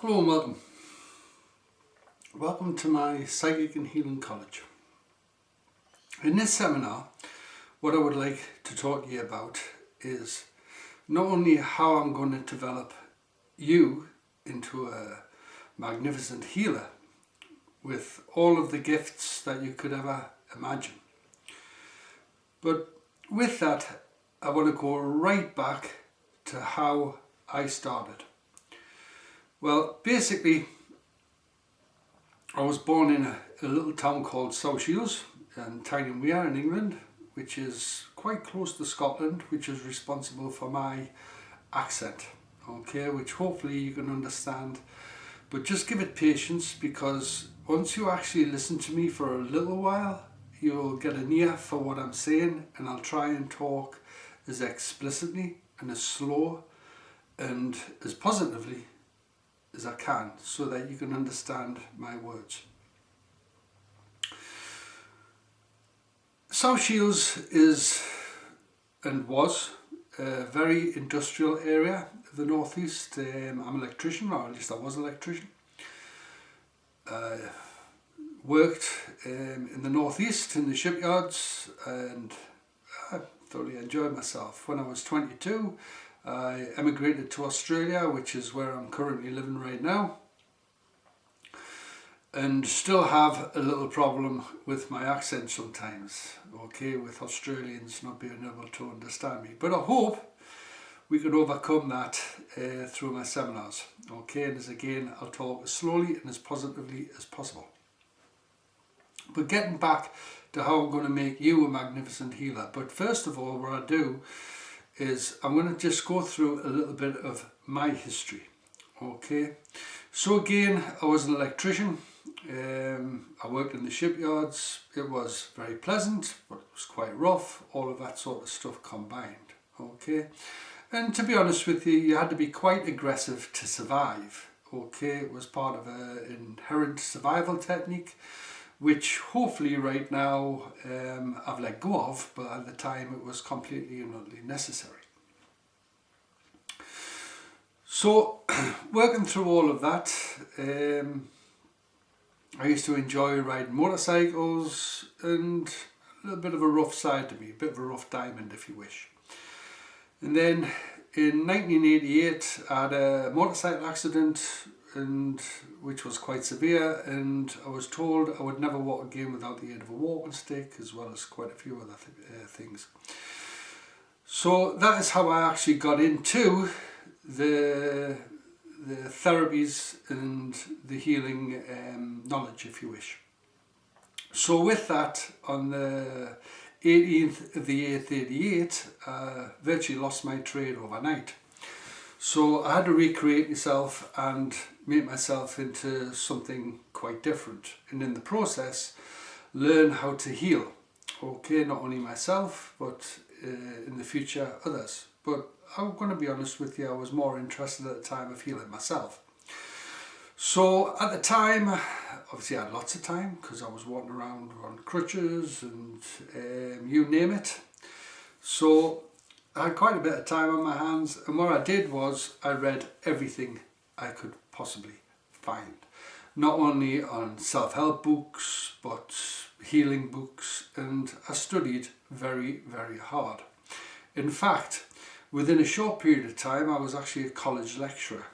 Hello and welcome. Welcome to my Psychic and Healing College. In this seminar, what I would like to talk to you about is not only how I'm going to develop you into a magnificent healer with all of the gifts that you could ever imagine, but with that I want to go right back to how I started. Well, basically, I was born in a little town called South Shields in Tyne-and-Wear in England, which is quite close to Scotland, which is responsible for my accent, okay, which hopefully you can understand. But just give it patience, because once you actually listen to me for a little while, you'll get an ear for what I'm saying, and I'll try and talk as explicitly and as slow and as positively as I can, so that you can understand my words. South Shields is and was a very industrial area of the northeast. I'm an electrician, or at least I was an electrician. Worked in the northeast in the shipyards, and I thoroughly enjoyed myself. When I was 22, I emigrated to Australia, which is where I'm currently living right now, and still have a little problem with my accent sometimes, okay, with Australians not being able to understand me. But I hope we can overcome that through my seminars, okay, and as again, I'll talk as slowly and as positively as possible. But getting back to how I'm going to make you a magnificent healer. But first of all, what I do is I'm going to just go through a little bit of my history, okay. So again, I was an electrician. I worked in the shipyards. It was very pleasant, but it was quite rough, all of that sort of stuff combined, okay. And to be honest with you, you had to be quite aggressive to survive, okay. It was part of an inherent survival technique, which hopefully right now I've let go of, but at the time it was completely and utterly necessary. So working through all of that, I used to enjoy riding motorcycles, and a little bit of a rough side to me, a bit of a rough diamond if you wish. And then in 1988 I had a motorcycle accident, and which was quite severe, and I was told I would never walk again without the aid of a walking stick, as well as quite a few other things. So that is how I actually got into the therapies and the healing knowledge, if you wish. So with that, on the 18th of the 8th, 88, I virtually lost my trade overnight. So I had to recreate myself and make myself into something quite different, and in the process learn how to heal, okay, not only myself but in the future others. But I'm going to be honest with you, I was more interested at the time of healing myself. So at the time, obviously I had lots of time because I was walking around on crutches and you name it. So I had quite a bit of time on my hands, and what I did was I read everything I could possibly find. Not only on self-help books, but healing books, and I studied very, very hard. In fact, within a short period of time, I was actually a college lecturer,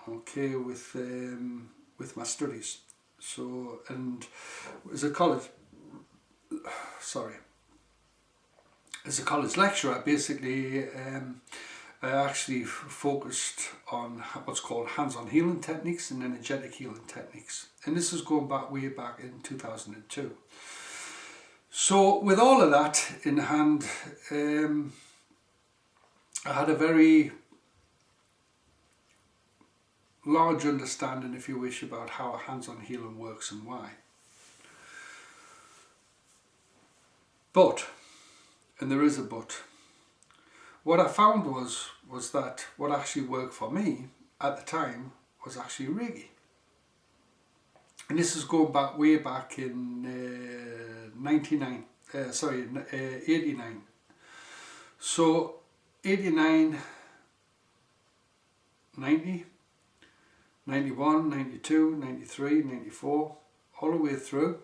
okay, with my studies. So, and as a college lecturer, basically, I actually focused on what's called hands-on healing techniques and energetic healing techniques. And this is going back way back in 2002. So with all of that in hand, I had a very large understanding, if you wish, about how hands-on healing works and why. But, and there is a but, what I found was that what actually worked for me at the time was actually Reiki. And this is going back way back in 89. So 89, 90, 91, 92, 93, 94, all the way through.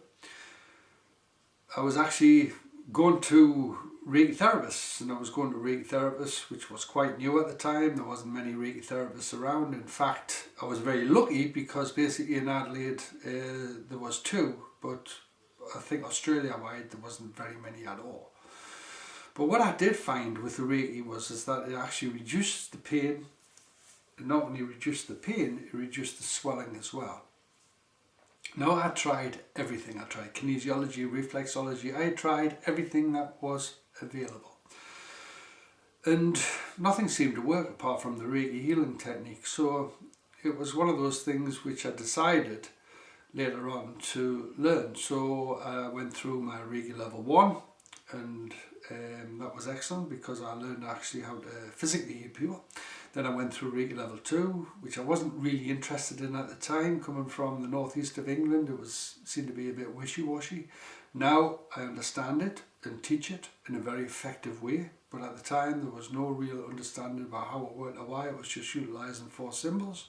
I was actually going to Reiki therapists, and I was going to Reiki therapists, which was quite new at the time. There wasn't many Reiki therapists around. In fact, I was very lucky because basically in Adelaide there was two, but I think Australia-wide there wasn't very many at all. But what I did find with the Reiki is that it actually reduced the pain. It not only reduced the pain, it reduced the swelling as well. Now, I tried everything. I tried kinesiology, reflexology. I tried everything that was available. And nothing seemed to work apart from the Reiki healing technique. So it was one of those things which I decided later on to learn. So I went through my Reiki level 1, and that was excellent because I learned actually how to physically heal people. Then I went through Reiki level 2, which I wasn't really interested in at the time. Coming from the northeast of England, it seemed to be a bit wishy-washy. Now I understand it and teach it in a very effective way, but at the time there was no real understanding about how it worked or why. It was just utilising 4 symbols.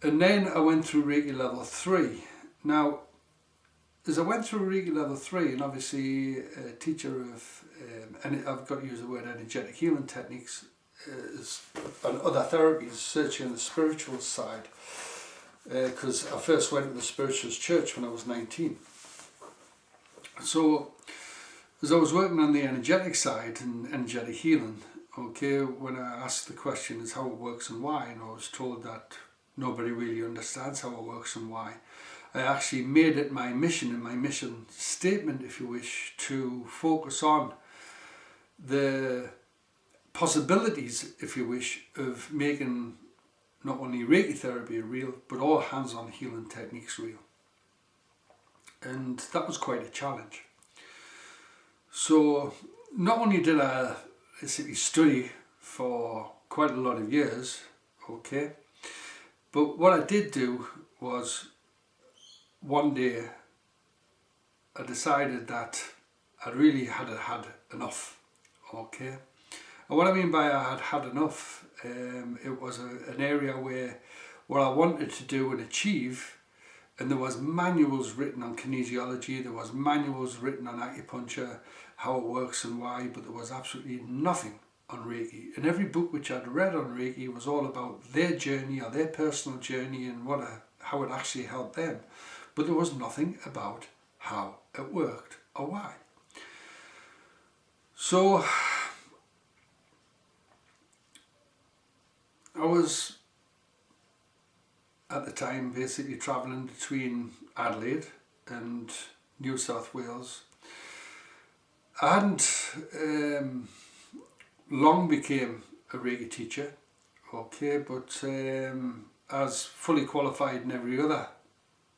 And then I went through Reiki level 3. Now, as I went through Reiki level 3, and obviously a teacher of, and I've got to use the word energetic healing techniques, and other therapies, searching the spiritual side, because I first went to the spiritualist church when I was 19. So as I was working on the energetic side and energetic healing, okay, when I asked the question is how it works and why, and I was told that nobody really understands how it works and why, I actually made it my mission, and my mission statement, if you wish, to focus on the possibilities, if you wish, of making not only Reiki therapy real, but all hands-on healing techniques real. And that was quite a challenge. So not only did I basically study for quite a lot of years, okay, but what I did do was one day I decided that I really had enough, okay. And what I mean by I had had enough, it was an area where what I wanted to do and achieve, and there was manuals written on kinesiology, there was manuals written on acupuncture, how it works and why, but there was absolutely nothing on Reiki. And every book which I'd read on Reiki was all about their journey or their personal journey and how it actually helped them. But there was nothing about how it worked or why. So I was at the time basically travelling between Adelaide and New South Wales. I hadn't long became a Reiki teacher, okay, but as fully qualified in every other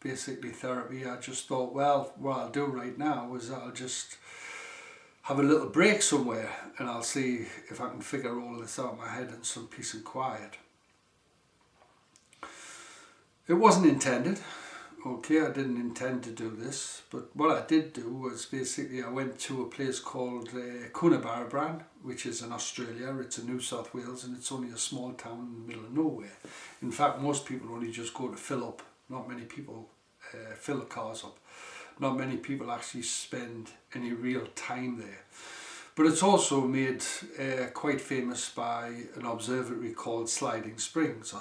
basically therapy, I just thought, well, what I'll do right now is I'll just have a little break somewhere and I'll see if I can figure all of this out in my head in some peace and quiet. It wasn't intended, okay, I didn't intend to do this, but what I did do was basically I went to a place called Coonabarabran, which is in Australia. It's in New South Wales and it's only a small town in the middle of nowhere. In fact, most people only just go to fill up. Not many people fill the cars up. Not many people actually spend any real time there. But it's also made quite famous by an observatory called Siding Springs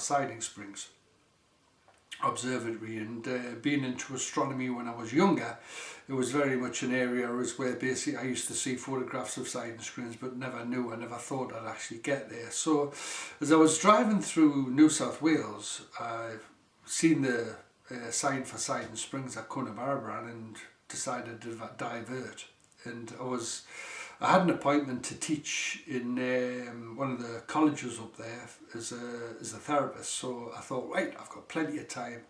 Observatory. And being into astronomy when I was younger, it was very much an area where basically I used to see photographs of Siding Springs but I never thought I'd actually get there. So as I was driving through New South Wales, I've seen the sign for Siding Springs at Coonabarabran and decided to divert. And I had an appointment to teach in one of the colleges up there as a therapist. So I thought, right, I've got plenty of time.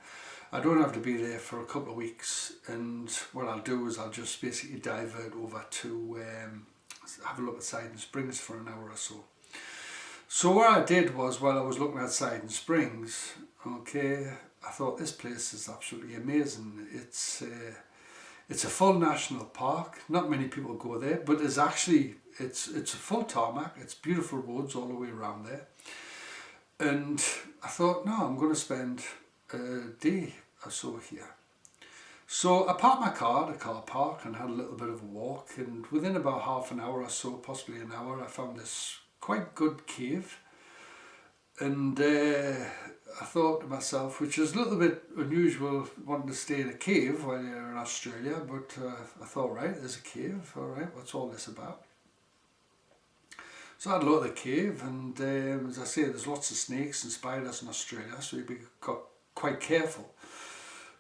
I don't have to be there for a couple of weeks. And what I'll do is I'll just basically divert over to have a look at Siding Springs for an hour or so. So what I did was, while I was looking at Siding Springs, okay, I thought this place is absolutely amazing. It's a full national park. Not many people go there, but it's a full tarmac. It's beautiful roads all the way around there. And I thought, no, I'm going to spend a day or so here. So I parked my car at a car park and had a little bit of a walk, and within about half an hour or so, possibly an hour, I found this quite good cave. And I thought to myself, which is a little bit unusual wanting to stay in a cave while you're in Australia, but I thought, right, there's a cave, all right, what's all this about? So I had a look at the cave, and as I say, there's lots of snakes and spiders in Australia, so you'd be quite careful.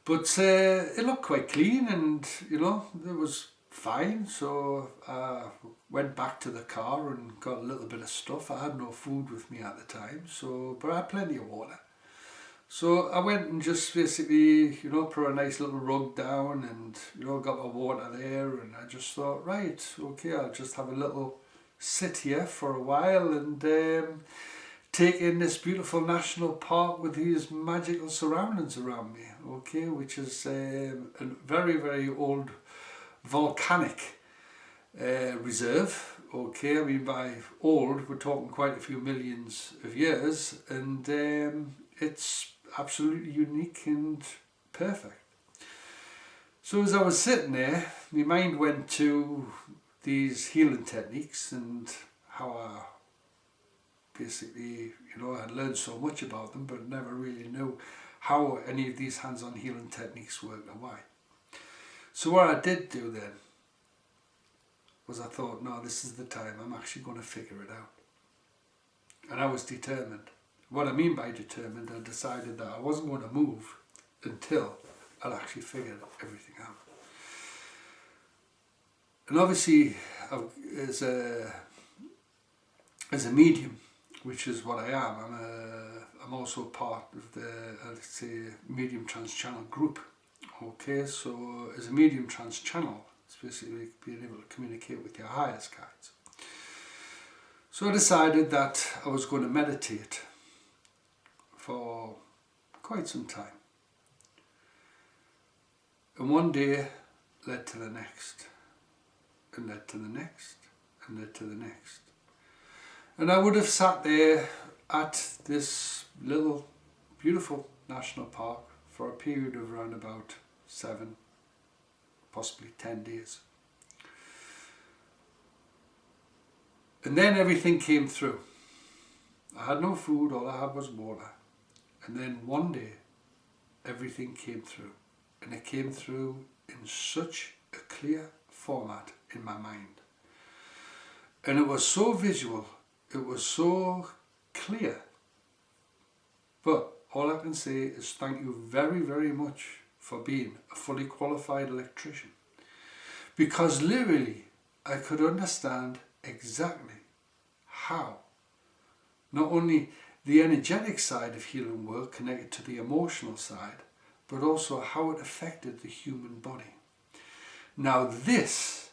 But it looked quite clean, and you know, it was fine. So I went back to the car and got a little bit of stuff. I had no food with me at the time, but I had plenty of water. So I went and just basically, you know, put a nice little rug down and, you know, got my water there, and I just thought, right, okay, I'll just have a little sit here for a while and take in this beautiful national park with these magical surroundings around me, okay, which is a very, very old volcanic reserve, okay. I mean, by old, we're talking quite a few millions of years, and it's absolutely unique and perfect. So as I was sitting there, my mind went to these healing techniques and how I basically, you know, I had learned so much about them, but never really knew how any of these hands-on healing techniques work and why. So what I did do then was I thought, no, this is the time, I'm actually going to figure it out. And I was determined. What I mean by determined, I decided that I wasn't going to move until I'd actually figured everything out. And obviously, as a medium, which is what I am, I'm also part of the, let's say, medium trans-channel group. Okay, so as a medium trans-channel, it's basically being able to communicate with your highest guides. So I decided that I was going to meditate for quite some time. And one day led to the next, and led to the next, and led to the next. And I would have sat there at this little beautiful national park for a period of around about 7, possibly 10 days. And then everything came through. I had no food, all I had was water. And then one day, everything came through. And it came through in such a clear format in my mind. And it was so visual, it was so clear. But all I can say is thank you very, very much for being a fully qualified electrician. Because literally, I could understand exactly how not only the energetic side of healing work connected to the emotional side, but also how it affected the human body. Now this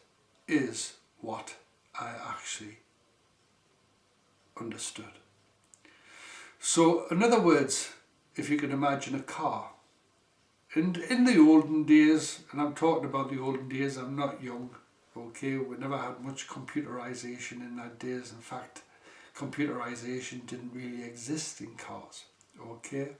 is what I actually understood. So in other words, if you can imagine a car, and in the olden days, and I'm talking about the olden days, I'm not young, okay, we never had much computerization in that days. In fact, computerization didn't really exist in cars, okay.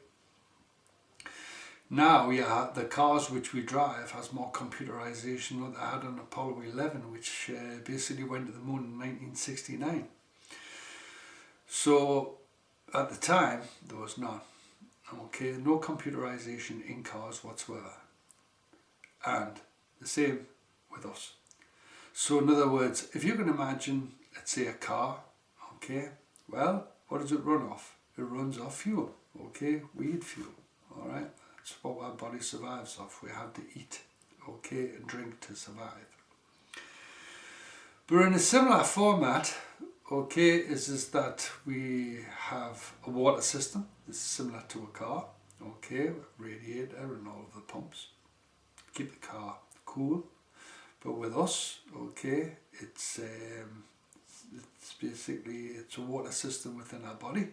Now, yeah, the cars which we drive has more computerization than they had on Apollo 11, which basically went to the moon in 1969. So, at the time, there was none. Okay, no computerization in cars whatsoever. And the same with us. So, in other words, if you can imagine, let's say a car, okay, well, what does it run off? It runs off fuel, okay, weed fuel, alright? That's what our body survives off. We have to eat, okay, and drink to survive. But in a similar format, okay, is that we have a water system that's similar to a car, okay, with radiator and all of the pumps. Keep the car cool. But with us, okay, it's basically, it's a water system within our body.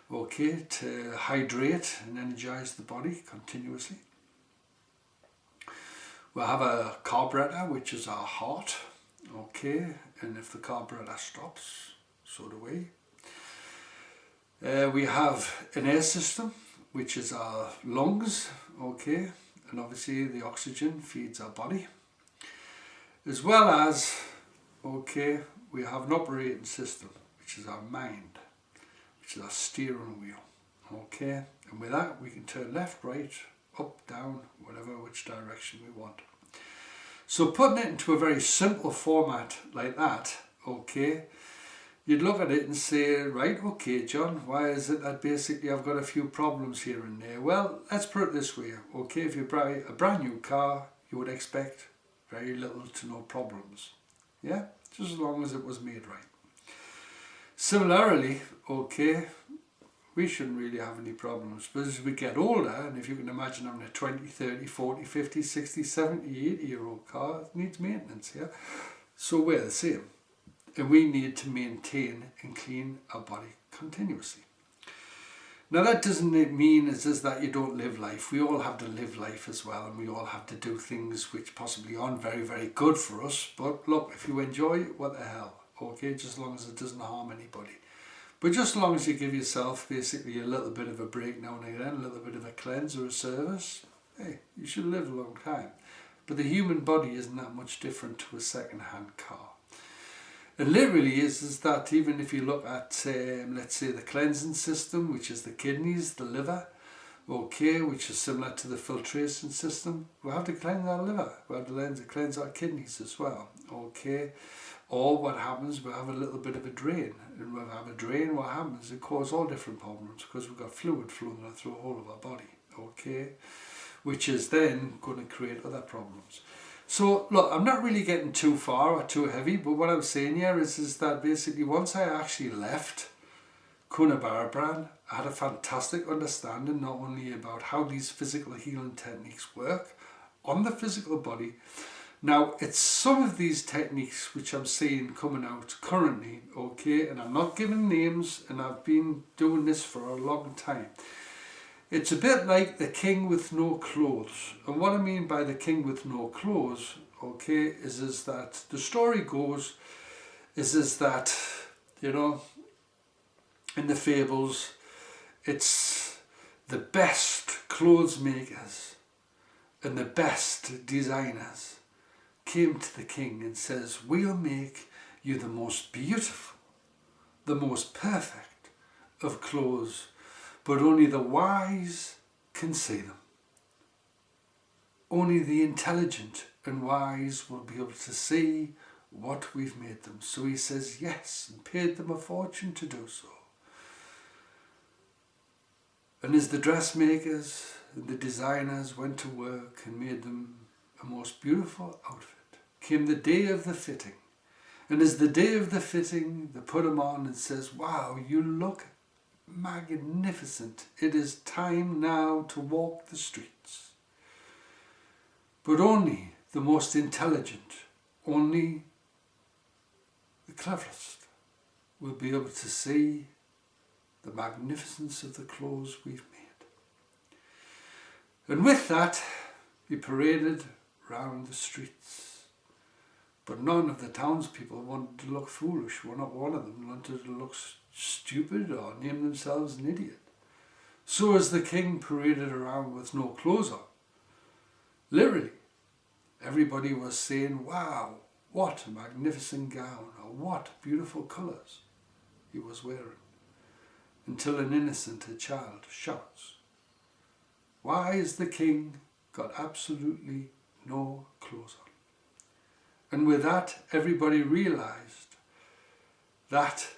Okay, to hydrate and energize the body continuously. We'll have a carburetor, which is our heart, okay, and if the carburetor stops, so do we. We have an air system, which is our lungs, okay, and obviously the oxygen feeds our body. As well as, okay, we have an operating system, which is our mind, which is our steering wheel, okay, and with that we can turn left, right, up, down, whatever, which direction we want. So putting it into a very simple format like that, okay, you'd look at it and say, right, okay, John, why is it that basically I've got a few problems here and there? Well, let's put it this way, okay, if you buy a brand new car, you would expect very little to no problems, yeah, just as long as it was made right. Similarly, okay, we shouldn't really have any problems, but as we get older, and if you can imagine having a 20, 30, 40, 50, 60, 70, 80-year-old car, it needs maintenance, yeah, so we're the same. And we need to maintain and clean our body continuously. Now that doesn't mean it's just that you don't live life. We all have to live life as well, and we all have to do things which possibly aren't very, very good for us. But look, if you enjoy it, what the hell, okay, just as long as it doesn't harm anybody. But just as long as you give yourself basically a little bit of a break now and again, a little bit of a cleanse or a service, hey, you should live a long time. But the human body isn't that much different to a second-hand car. It literally is that even if you look at, let's say, the cleansing system, which is the kidneys, the liver, okay, which is similar to the filtration system, we have to cleanse our liver, we have to cleanse our kidneys as well, okay. Or what happens, we have a little bit of a drain, and when we have a drain, what happens, it causes all different problems because we've got fluid flowing through the whole of our body, okay, which is then going to create other problems. So look, I'm not really getting too far or too heavy, but what I'm saying here is that basically once I actually left Coonabarra brand, I had a fantastic understanding not only about how these physical healing techniques work on the physical body. Now it's some of these techniques which I'm seeing coming out currently, okay, and I'm not giving names, and I've been doing this for a long time. It's a bit like the king with no clothes. And what I mean by the king with no clothes, okay, is that the story goes, is that, you know, in the fables, it's the best clothes makers and the best designers came to the king and says, we'll make you the most beautiful, the most perfect of clothes, but only the wise can see them. Only the intelligent and wise will be able to see what we've made them. So he says yes, and paid them a fortune to do so. And as the dressmakers and the designers went to work and made them a most beautiful outfit, came the day of the fitting. And as the day of the fitting, they put them on and says, wow, you look magnificent. It is time now to walk the streets. But only the most intelligent, only the cleverest will be able to see the magnificence of the clothes we've made. And with that, we paraded round the streets. But none of the townspeople wanted to look foolish. Well, not one of them wanted to look stupid or name themselves an idiot. So as the king paraded around with no clothes on, literally, everybody was saying, wow, what a magnificent gown, or what beautiful colours he was wearing. Until an innocent child shouts, why is the king got absolutely no clothes on? And with that, everybody realised that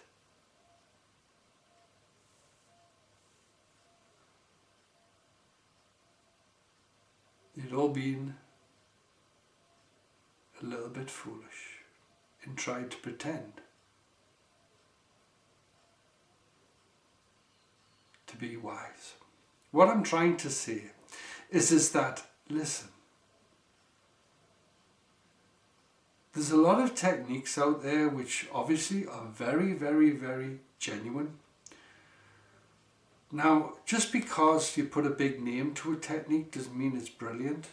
they'd all been a little bit foolish and tried to pretend to be wise. What I'm trying to say is that, listen, there's a lot of techniques out there which obviously are very, very, very genuine. Now, just because you put a big name to a technique doesn't mean it's brilliant.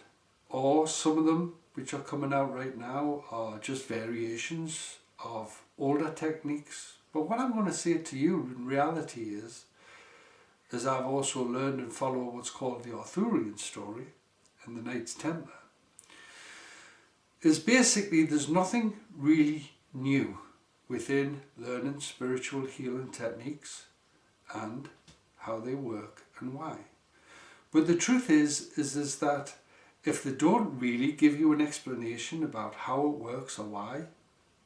Or some of them, which are coming out right now, are just variations of older techniques. But what I'm going to say to you in reality as I've also learned and follow what's called the Arthurian story and the Knights Templar, is basically there's nothing really new within learning spiritual healing techniques and how they work and why. But the truth is that if they don't really give you an explanation about how it works or why,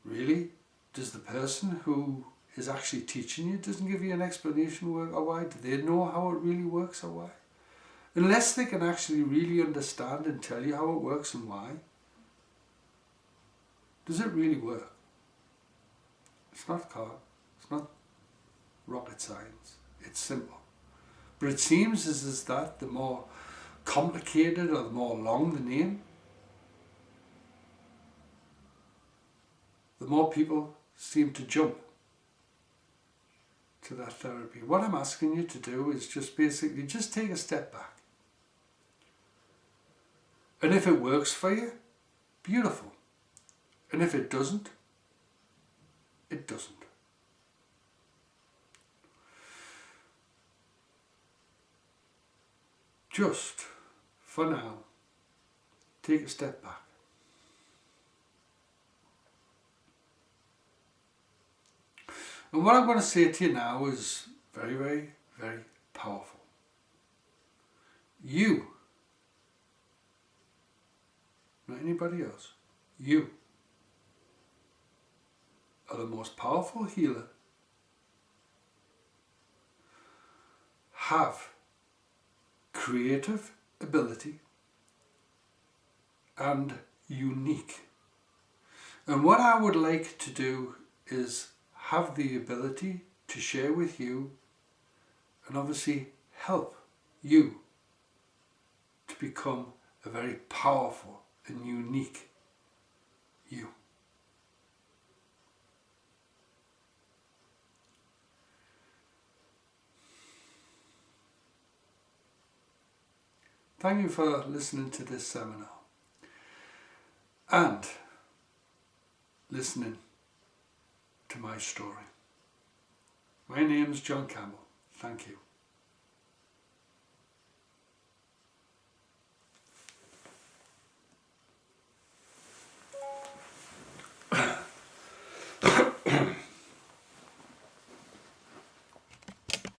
really, does the person who is actually teaching you doesn't give you an explanation or why? Do they know how it really works or why? Unless they can actually really understand and tell you how it works and why, does it really work? It's not it's not rocket science. It's simple. But it seems is that the more complicated or the more long the name, the more people seem to jump to that therapy. What I'm asking you to do is just basically just take a step back. And if it works for you, beautiful. And if it doesn't, it doesn't. Just, for now, take a step back. And what I'm going to say to you now is very, very, very powerful. You, not anybody else, you are the most powerful healer, have creative ability and unique. And what I would like to do is have the ability to share with you and obviously help you to become a very powerful and unique you. Thank you for listening to this seminar and listening to my story. My name is John Campbell. Thank you.